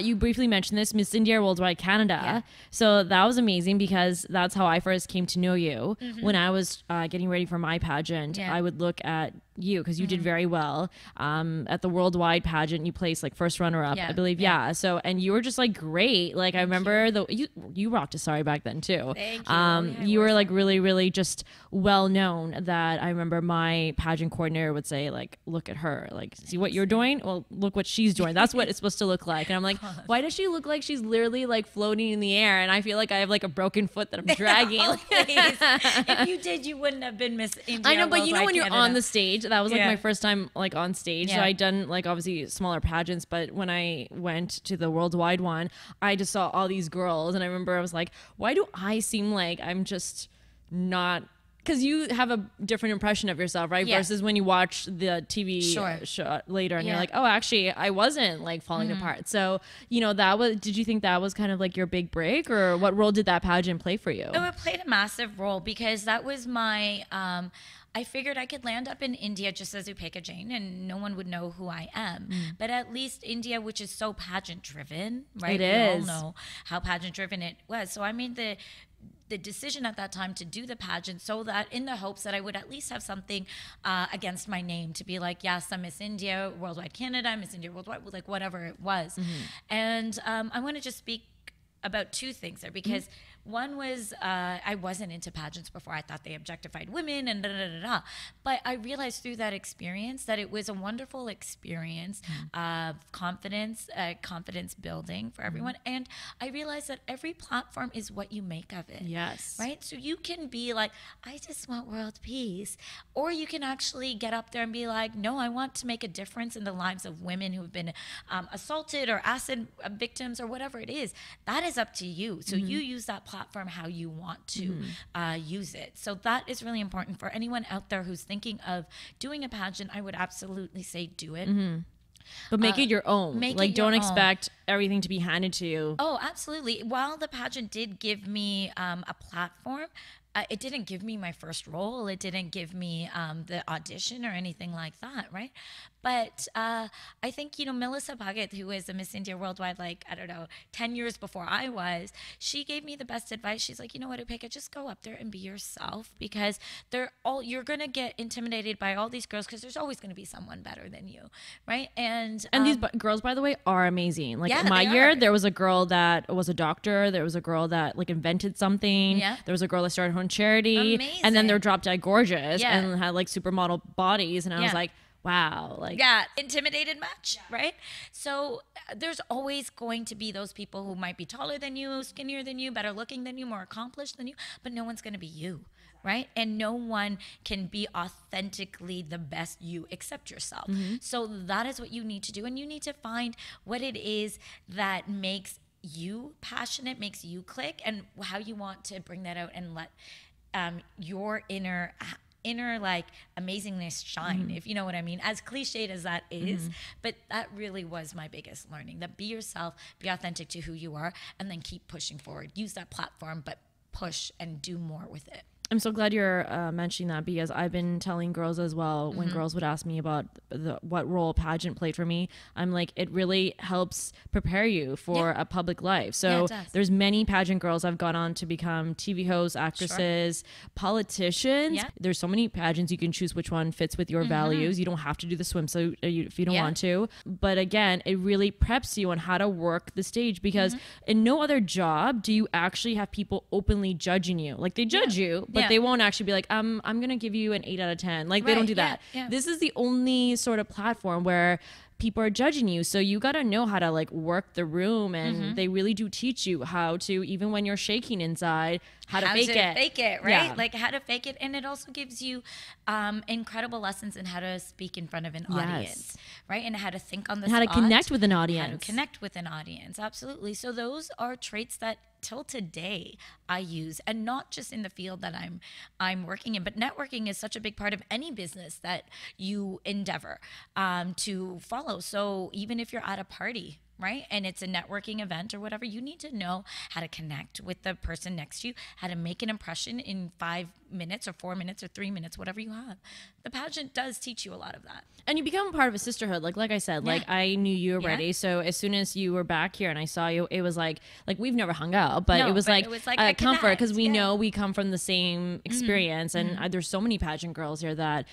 You briefly mentioned this, Miss India Worldwide Canada. Yeah. So that was amazing because that's how I first came to know you. When I was getting ready for my pageant, Yeah. I would look at you because you did very well at the worldwide pageant. You placed like first runner up, Yeah. I believe. Yeah. Yeah. So, and you were just like great. Like I remember you rocked a sari back then too. Thank you. Yeah, I You wore were like sari. really, really just well known that I remember my pageant coordinator would say like, look at her, like see what you're doing. Well, look what she's doing. That's what it's supposed to look like. And I'm like, why does she look like she's literally like floating in the air? And I feel like I have like a broken foot that I'm dragging. Oh, please. If you did, you wouldn't have been Miss India. I know, but you know Worldwide when you're Canada. on the stage, that was like Yeah. my first time like on stage. So Yeah. I'd done like obviously smaller pageants, but when I went to the worldwide one, I just saw all these girls, and I remember I was like, why do I seem like I'm just not? Because you have a different impression of yourself, right? Yeah. Versus when you watch the TV Sure. show later, and Yeah. you're like, oh, actually, I wasn't like falling apart. So you know that was. Did you think that was kind of like your big break, or what role did that pageant play for you? Oh, it played a massive role because that was my. I figured I could land up in India just as Upeka Jain, and no one would know who I am. But at least India, which is so pageant driven, right? It We is. all know how pageant driven it was. So I made the decision at that time to do the pageant so that in the hopes that I would at least have something against my name to be like, yes, I'm Miss India Worldwide Canada, Miss India Worldwide, like whatever it was. And I want to just speak about two things there because one was I wasn't into pageants before. I thought they objectified women and da da da da. But I realized through that experience that it was a wonderful experience of confidence building for everyone. And I realized that every platform is what you make of it. Yes. Right? So you can be like, I just want world peace. Or you can actually get up there and be like, no, I want to make a difference in the lives of women who've been assaulted or acid victims or whatever it is. That is up to you. So you use that platform how you want to use it. So that is really important for anyone out there who's thinking of doing a pageant. I would absolutely say do it. But make it your own. make Like it your don't own. expect everything to be handed to you. Oh, absolutely. While the pageant did give me a platform, it didn't give me my first role. It didn't give me the audition or anything like that, right? But I think, you know, Melissa Puckett, who is a Miss India Worldwide, like, I don't know, 10 years before I was, she gave me the best advice. She's like, you know what, Upeka, just go up there and be yourself because you're going to get intimidated by all these girls because there's always going to be someone better than you, right? And These girls, by the way, are amazing. Like Yeah, in my they year, are. there was a girl that was a doctor. There was a girl that like invented something. Yeah. There was a girl that started her own charity. Amazing. And then they're drop dead gorgeous Yeah. and had like supermodel bodies. And I was Yeah. like, wow. Like, yeah, intimidated much, right? So there's always going to be those people who might be taller than you, skinnier than you, better looking than you, more accomplished than you, but no one's going to be you, right? And no one can be authentically the best you except yourself. So that is what you need to do. And you need to find what it is that makes you passionate, makes you click, and how you want to bring that out and let your inner like amazingness shine, if you know what I mean, as cliched as that is. But that really was my biggest learning, that be yourself, be authentic to who you are, and then keep pushing forward. Use that platform, but push and do more with it. I'm so glad you're mentioning that because I've been telling girls as well when Mm-hmm. girls would ask me about what role pageant played for me. I'm like, it really helps prepare you for Yeah. a public life. Yeah, So it does. there's many pageant girls I've gone on to become TV hosts, actresses, politicians. Yeah. There's so many pageants you can choose which one fits with your values. You don't have to do the swimsuit if you don't Yeah. want to. But again, it really preps you on how to work the stage because in no other job do you actually have people openly judging you. Like they judge you, but Yeah. they won't actually be like, I'm going to give you an 8 out of 10. Like they Right, don't do yeah, that. yeah. This is the only sort of platform where people are judging you. So you got to know how to like work the room, and they really do teach you how to, even when you're shaking inside, how to fake it. Fake it, right? Yeah. Like how to fake it. And it also gives you incredible lessons in how to speak in front of an Yes. audience, right? And how to think on the And how to spot. connect with an How audience. to connect with an audience, absolutely. So those are traits that till today I use, and not just in the field that I'm working in, but networking is such a big part of any business that you endeavor to follow. So even if you're at a party, right? And it's a networking event or whatever, you need to know how to connect with the person next to you, how to make an impression in 5 minutes or 4 minutes or 3 minutes, whatever you have. The pageant does teach you a lot of that. And you become part of a sisterhood. Like I said, like I knew you already. So as soon as you were back here and I saw you, it was like we've never hung out, but it was like a comfort because we know we come from the same experience. And there's so many pageant girls here that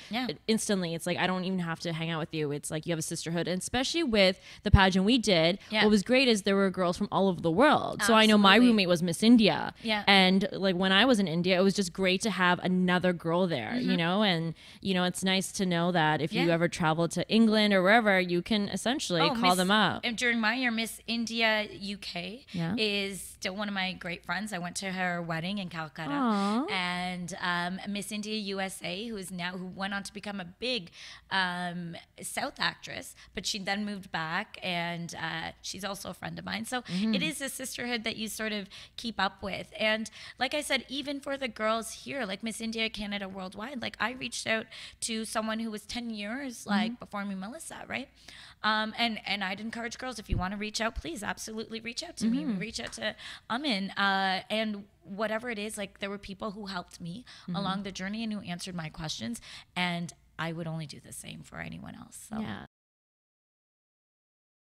instantly it's like, I don't even have to hang out with you. It's like you have a sisterhood. And especially with the pageant we did, what was great is there were girls from all over the world. So I know my roommate was Miss India. And like when I was in India, it was just great to have another girl there, you know, and you know, it's nice to know that if you ever travel to England or wherever, you can essentially call them up. And during my year, Miss India UK is still one of my great friends. I went to her wedding in Calcutta. Aww. And Miss India USA, who went on to become a big South actress, but she then moved back, and she's also a friend of mine. So it is a sisterhood that you sort of keep up with. And like I said, even for the girls here, like Miss India Canada Worldwide, like I reached out to someone who was 10 years like before me, Melissa, right? And I'd encourage girls, if you want to reach out, please absolutely reach out to me. Reach out to Amin, and whatever it is, like there were people who helped me along the journey and who answered my questions, and I would only do the same for anyone else. So. Yeah,